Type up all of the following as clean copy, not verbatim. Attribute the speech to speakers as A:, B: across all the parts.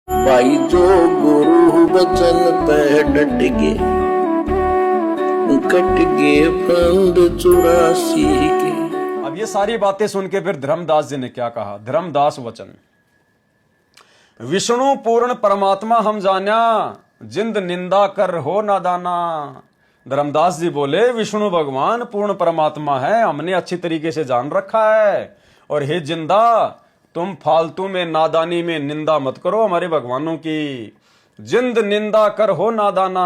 A: भाई जो गुरु बचन पे डट गे, कट गे फंद 84 के।
B: अब ये सारी बातें सुन के फिर धर्मदास जी ने क्या कहा? धर्मदास वचन, विष्णु पूर्ण परमात्मा हम जाना, जिंद निंदा कर हो नादाना। धर्मदास जी बोले विष्णु भगवान पूर्ण परमात्मा है, हमने अच्छी तरीके से जान रखा है। और हे जिंदा, तुम फालतू में नादानी में निंदा मत करो हमारे भगवानों की। जिंद निंदा कर हो नादाना,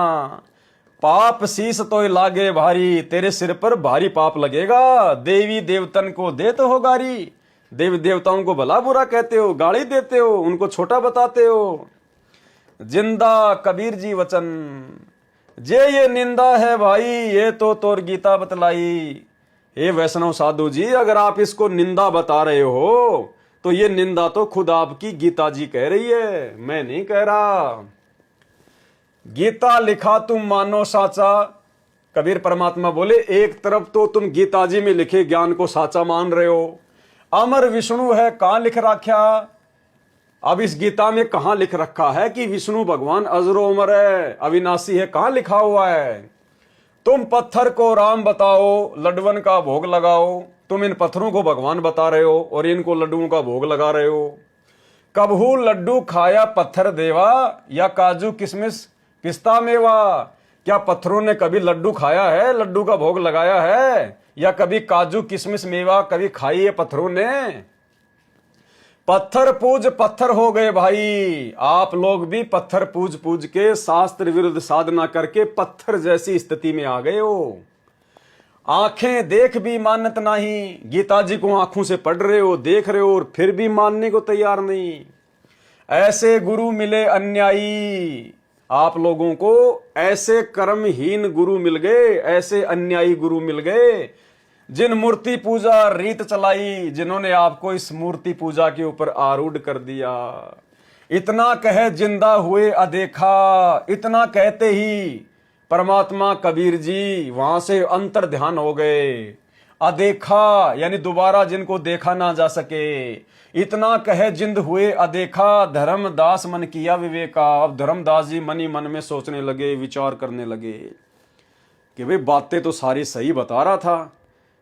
B: पाप शीस तो लागे भारी, तेरे सिर पर भारी पाप लगेगा। देवी देवतन को देते हो गारी, देवी देवताओं को भला बुरा कहते हो, गाली देते हो, उनको छोटा बताते हो। जिंदा कबीर जी वचन, जे ये निंदा है भाई, ये तो तोर गीता बतलाई। हे वैष्णव साधु जी, अगर आप इसको निंदा बता रहे हो तो ये निंदा तो खुद आपकी गीता जी कह रही है, मैं नहीं कह रहा। गीता लिखा तुम मानो साचा। कबीर परमात्मा बोले एक तरफ तो तुम गीता जी में लिखे ज्ञान को साचा मान रहे हो, अमर विष्णु है कहां लिख रखा? अब इस गीता में कहां लिख रखा है कि विष्णु भगवान अजरो अमर है, अविनाशी है? कहां लिखा हुआ है? तुम पत्थर को राम बताओ, लड्डवन का भोग लगाओ। तुम इन पत्थरों को भगवान बता रहे हो और इनको लड्डुओं का भोग लगा रहे हो। कबहू लड्डू खाया पत्थर देवा, या काजू किशमिश पिस्ता मेवा? क्या पत्थरों ने कभी लड्डू खाया है, लड्डू का भोग लगाया है? या कभी काजू किशमिश मेवा कभी खाई है पत्थरों ने? पत्थर पूज पत्थर हो गए भाई। आप लोग भी पत्थर पूज पूज के शास्त्र विरुद्ध साधना करके पत्थर जैसी स्थिति में आ गए हो। आंखें देख भी मानत नहीं, गीता जी को आंखों से पढ़ रहे हो, देख रहे हो, और फिर भी मानने को तैयार नहीं। ऐसे गुरु मिले अन्यायी, आप लोगों को ऐसे कर्महीन गुरु मिल गए, ऐसे अन्यायी गुरु मिल गए, जिन मूर्ति पूजा रीत चलाई, जिन्होंने आपको इस मूर्ति पूजा के ऊपर आरूढ़ कर दिया। इतना कहे जिंदा हुए अदेखा, इतना कहते ही परमात्मा कबीर जी वहां से अंतर ध्यान हो गए। अदेखा यानी दोबारा जिनको देखा ना जा सके। इतना कहे जिंद हुए अदेखा, धर्मदास मन किया विवेका। अब धर्मदास जी मन ही मन में सोचने लगे, विचार करने लगे कि भाई बातें तो सारी सही बता रहा था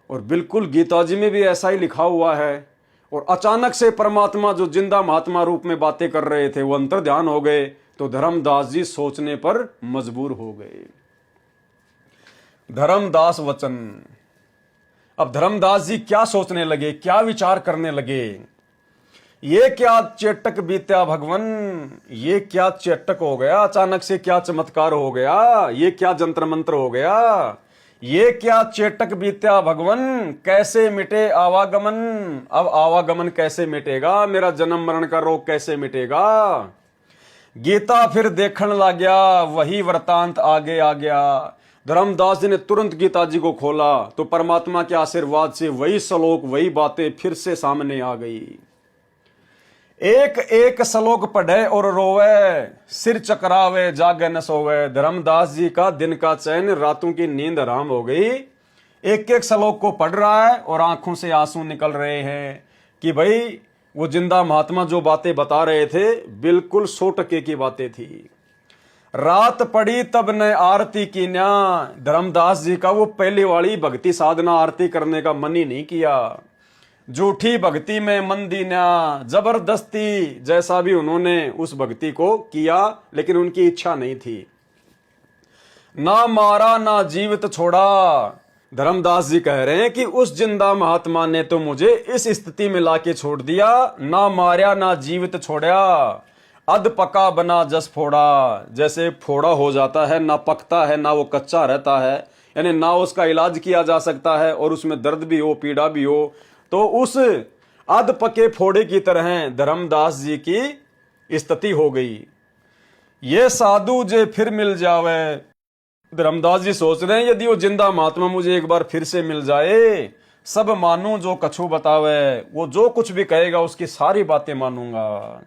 B: और बिल्कुल गीता जी में भी ऐसा ही लिखा हुआ है, और अचानक से परमात्मा जो जिंदा महात्मा रूप में बातें कर रहे थे वो अंतर ध्यान हो गए। तो धर्मदास जी सोचने पर मजबूर हो गए। धर्मदास वचन, अब धर्मदास जी क्या सोचने लगे, क्या विचार करने लगे? ये क्या चेटक बीत्या भगवन, ये क्या चेटक हो गया, अचानक से क्या चमत्कार हो गया, ये क्या जंत्र मंत्र हो गया, ये क्या चेटक बीत्या भगवन, कैसे मिटे आवागमन? अब आवागमन कैसे मिटेगा, मेरा जन्म मरण का रोग कैसे मिटेगा? गीता फिर देखने लग गया, वही वृतांत आगे आ गया। धर्मदास जी ने तुरंत गीता जी को खोला तो परमात्मा के आशीर्वाद से वही श्लोक, वही बातें फिर से सामने आ गई। एक एक श्लोक पढ़े और रोवे, सिर चकरावे जागे न सोवे। धर्मदास जी का दिन का चैन, रातों की नींद हराम हो गई। एक एक श्लोक को पढ़ रहा है और आंखों से आंसू निकल रहे हैं कि भाई वो जिंदा महात्मा जो बातें बता रहे थे बिल्कुल 100% की बातें थी। रात पड़ी तब न आरती की न्या। धर्मदास जी का वो पहले वाली भक्ति साधना आरती करने का मन ही नहीं किया। झूठी भक्ति में मन दीना, जबरदस्ती जैसा भी उन्होंने उस भक्ति को किया, लेकिन उनकी इच्छा नहीं थी। ना मारा ना जीवित छोड़ा। धर्मदास जी कह रहे हैं कि उस जिंदा महात्मा ने तो मुझे इस स्थिति में लाके छोड़ दिया, ना मारा ना जीवित छोड़ा। अध पका बना जस फोड़ा, जैसे फोड़ा हो जाता है, ना पकता है ना वो कच्चा रहता है, यानी ना उसका इलाज किया जा सकता है और उसमें दर्द भी हो, पीड़ा भी हो। तो उस अध पके फोड़े की तरह धर्मदास जी की स्थिति हो गई। ये साधु जे फिर मिल जावे। धर्मदास जी सोच रहे हैं यदि वो जिंदा महात्मा मुझे एक बार फिर से मिल जाए, सब मानूं जो कछु बतावे। वो जो कुछ भी कहेगा उसकी सारी बातें मानूंगा।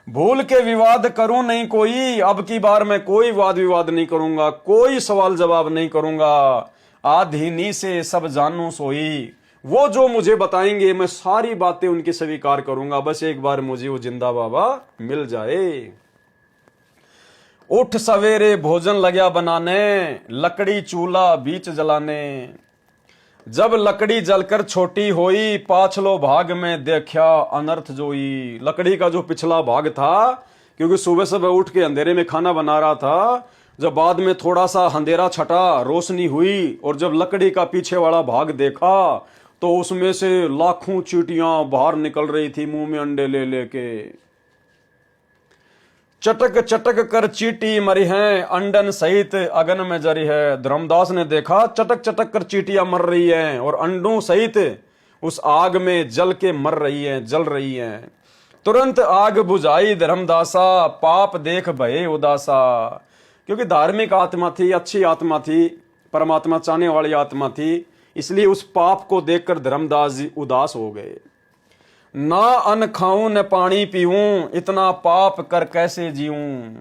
B: भूल के विवाद करूं नहीं कोई, अब की बार मैं कोई वाद विवाद नहीं करूंगा, कोई सवाल जवाब नहीं करूंगा। आधीनी से सब जानू सोई, वो जो मुझे बताएंगे मैं सारी बातें उनकी स्वीकार करूंगा, बस एक बार मुझे वो जिंदा बाबा मिल जाए। उठ सवेरे भोजन लग्या बनाने, लकड़ी चूल्हा बीच जलाने। जब लकड़ी जलकर छोटी होई, पाछलो भाग में देखा अनर्थ जोई। लकड़ी का जो पिछला भाग था, क्योंकि सुबह सुबह उठ के अंधेरे में खाना बना रहा था, जब बाद में थोड़ा सा अंधेरा छटा, रोशनी हुई, और जब लकड़ी का पीछे वाला भाग देखा तो उसमें से लाखों चींटियां बाहर निकल रही थी मुंह में अंडे ले लेके। चटक चटक कर चींटी मरी है, अंडन सहित अगन में जरी है। धर्मदास ने देखा चटक चटक कर चींटियां मर रही हैं और अंडों सहित उस आग में जल के मर रही हैं, जल रही हैं। तुरंत आग बुझाई धर्मदासा, पाप देख भये उदासा। क्योंकि धार्मिक आत्मा थी, अच्छी आत्मा थी, परमात्मा चाहने वाली आत्मा थी, इसलिए उस पाप को देखकर धर्मदास जी उदास हो गए। ना अन्न खाऊं न पानी पीऊं, इतना पाप कर कैसे जीऊं।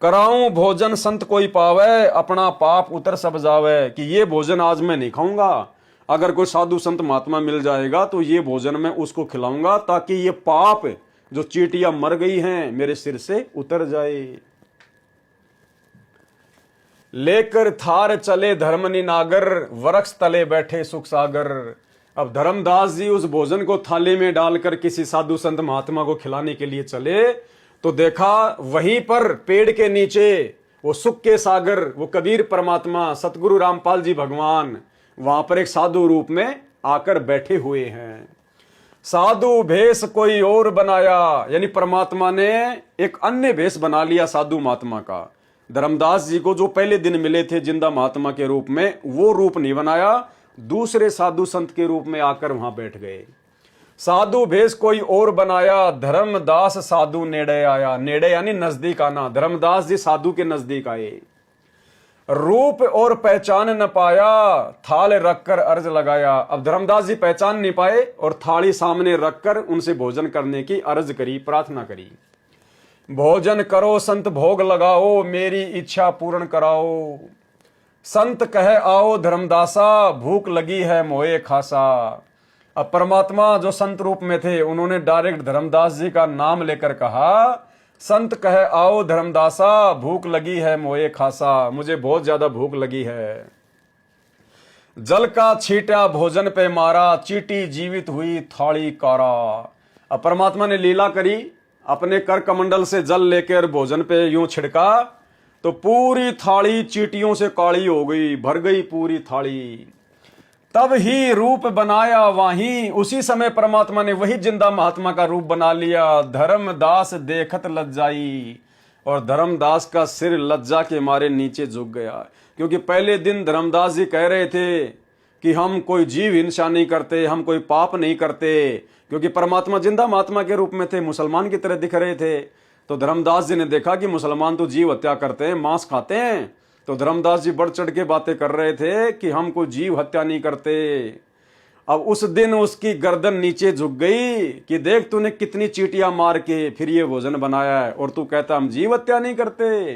B: कराऊं भोजन संत कोई पावे, अपना पाप उतर सब जावे। कि ये भोजन आज मैं नहीं खाऊंगा, अगर कोई साधु संत महात्मा मिल जाएगा तो ये भोजन मैं उसको खिलाऊंगा, ताकि ये पाप जो चींटियां मर गई हैं मेरे सिर से उतर जाए। लेकर थार चले धर्मनि नागर, वृक्ष तले बैठे सुख सागर। अब धर्मदास जी उस भोजन को थाली में डालकर किसी साधु संत महात्मा को खिलाने के लिए चले, तो देखा वहीं पर पेड़ के नीचे वो सुख के सागर, वो कबीर परमात्मा सतगुरु रामपाल जी भगवान वहां पर एक साधु रूप में आकर बैठे हुए हैं। साधु भेष कोई और बनाया, यानी परमात्मा ने एक अन्य भेष बना लिया साधु महात्मा का। धर्मदास जी को जो पहले दिन मिले थे जिंदा महात्मा के रूप में, वो रूप नहीं बनाया, दूसरे साधु संत के रूप में आकर वहां बैठ गए। साधु भेष कोई और बनाया, धर्मदास साधु नेड़े आया। नेड़े यानी नजदीक आना, धर्मदास जी साधु के नजदीक आए। रूप और पहचान न पाया, थाल रखकर अर्ज लगाया। अब धर्मदास जी पहचान नहीं पाए और थाली सामने रखकर उनसे भोजन करने की अर्ज करी, प्रार्थना करी। भोजन करो संत भोग लगाओ, मेरी इच्छा पूर्ण कराओ। संत कहे आओ धर्मदासा, भूख लगी है मोए खासा। अब परमात्मा जो संत रूप में थे उन्होंने डायरेक्ट धर्मदास जी का नाम लेकर कहा, संत कहे आओ धर्मदासा, भूख लगी है मोए खासा। मुझे बहुत ज्यादा भूख लगी है। जल का छींटा भोजन पे मारा, चींटी जीवित हुई थाली कारा। अब परमात्मा ने लीला करी, अपने कर कमंडल से जल लेकर भोजन पे यूं छिड़का तो पूरी थाली चींटियों से काली हो गई, भर गई पूरी थाली। तब ही रूप बनाया वाही, उसी समय परमात्मा ने वही जिंदा महात्मा का रूप बना लिया। धर्मदास देखत लज्जाई, और धर्मदास का सिर लज्जा के मारे नीचे झुक गया। क्योंकि पहले दिन धर्मदास जी कह रहे थे कि हम कोई जीव हिंसा नहीं करते, हम कोई पाप नहीं करते, क्योंकि परमात्मा जिंदा महात्मा के रूप में थे, मुसलमान की तरह दिख रहे थे। तो धर्मदास जी ने देखा कि मुसलमान तो जीव हत्या करते हैं, मांस खाते हैं। तो धर्मदास जी बढ़ चढ़ के बातें कर रहे थे कि हम कोई जीव हत्या नहीं करते। अब उस दिन उसकी गर्दन नीचे झुक गई कि देख तूने कितनी चींटियां मार के फिर ये भोजन बनाया है और तू कहता हम जीव हत्या नहीं करते।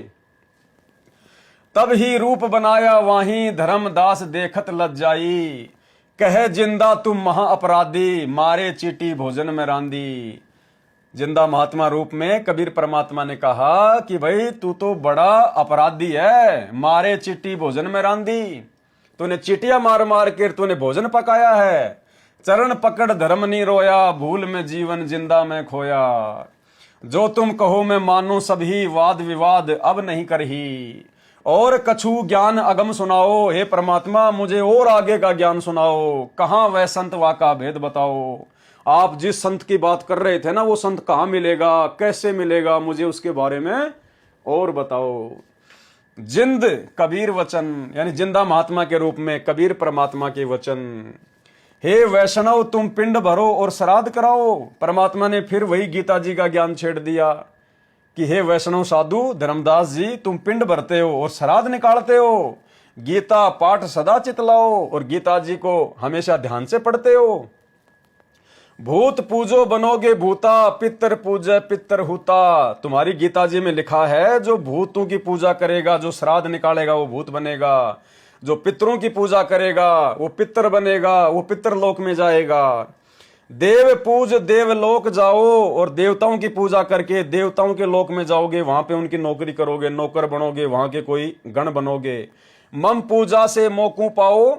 B: तब ही रूप बनाया वाही, धर्मदास देखत लज्जाई। कहे जिंदा तुम महा अपराधी, मारे चींटी भोजन में रांदी। जिंदा महात्मा रूप में कबीर परमात्मा ने कहा कि भाई तू तो बड़ा अपराधी है, मारे चींटी भोजन में रांदी। तूने चींटियां मार मार कर तूने भोजन पकाया है। चरण पकड़ धर्म नहीं रोया, भूल में जीवन जिंदा में खोया। जो तुम कहो मैं मानो सभी, वाद विवाद अब नहीं करही। और कछु ज्ञान अगम सुनाओ, हे परमात्मा मुझे और आगे का ज्ञान सुनाओ। कहाँ वह संत वाका भेद बताओ। आप जिस संत की बात कर रहे थे ना, वो संत कहाँ मिलेगा, कैसे मिलेगा, मुझे उसके बारे में और बताओ। जिंद कबीर वचन, यानी जिंदा महात्मा के रूप में कबीर परमात्मा के वचन। हे वैष्णव तुम पिंड भरो और श्राद्ध कराओ। परमात्मा ने फिर वही गीता जी का ज्ञान छेड़ दिया कि हे वैष्णव साधु धर्मदास जी तुम पिंड भरते हो और श्राद्ध निकालते हो, गीता पाठ सदा चितलाओ और गीता जी को हमेशा ध्यान से पढ़ते हो। भूत पूजो बनोगे भूता, पितर पूजे पितर हुता। तुम्हारी गीता जी में लिखा है जो भूतों की पूजा करेगा, जो श्राद्ध निकालेगा वो भूत बनेगा। जो पितरों की पूजा करेगा वो पितर बनेगा, वो पितरलोक में जाएगा। देव पूज देवलोक जाओ, और देवताओं की पूजा करके देवताओं के लोक में जाओगे, वहां पे उनकी नौकरी करोगे, नौकर बनोगे, वहां के कोई गण बनोगे। मम पूजा से मोकू पाओ।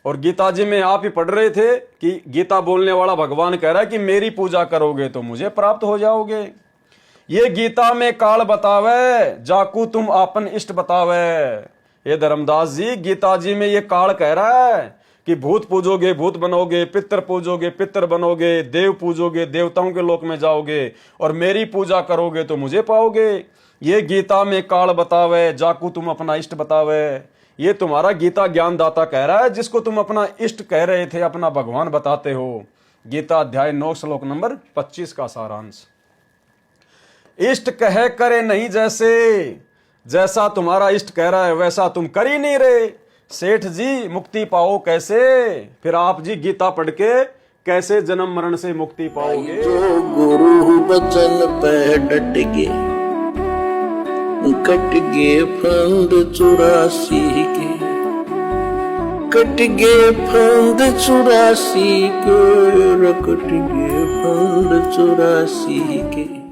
B: और गीता जी में आप ही पढ़ रहे थे कि गीता बोलने वाला भगवान कह रहा है कि मेरी पूजा करोगे तो मुझे प्राप्त हो जाओगे। ये गीता में काल बतावे, जाकू तुम आपन इष्ट बतावे। ये धर्मदास जी गीता जी में ये काल कह रहा है कि भूत पूजोगे भूत बनोगे, पितर पूजोगे पितर बनोगे, देव पूजोगे देवताओं के लोक में जाओगे, और मेरी पूजा करोगे तो मुझे पाओगे। ये गीता में काल बतावे, जाकू तुम अपना इष्ट बतावे। ये तुम्हारा गीता ज्ञानदाता कह रहा है, जिसको तुम अपना इष्ट कह रहे थे अपना भगवान बताते हो। गीता अध्याय 9 श्लोक नंबर 25 का सारांश। इष्ट कह करे नहीं जैसे, जैसा तुम्हारा इष्ट कह रहा है वैसा तुम कर ही नहीं रहे। सेठ जी मुक्ति पाओ कैसे? फिर आप जी गीता पढ़ के कैसे जन्म मरण से मुक्ति पाओगे?
A: जो गुरु बचन पे डट गए, कट गए फंद 84 के, कट गए फंद 84 के, कट गए फंद 84 के।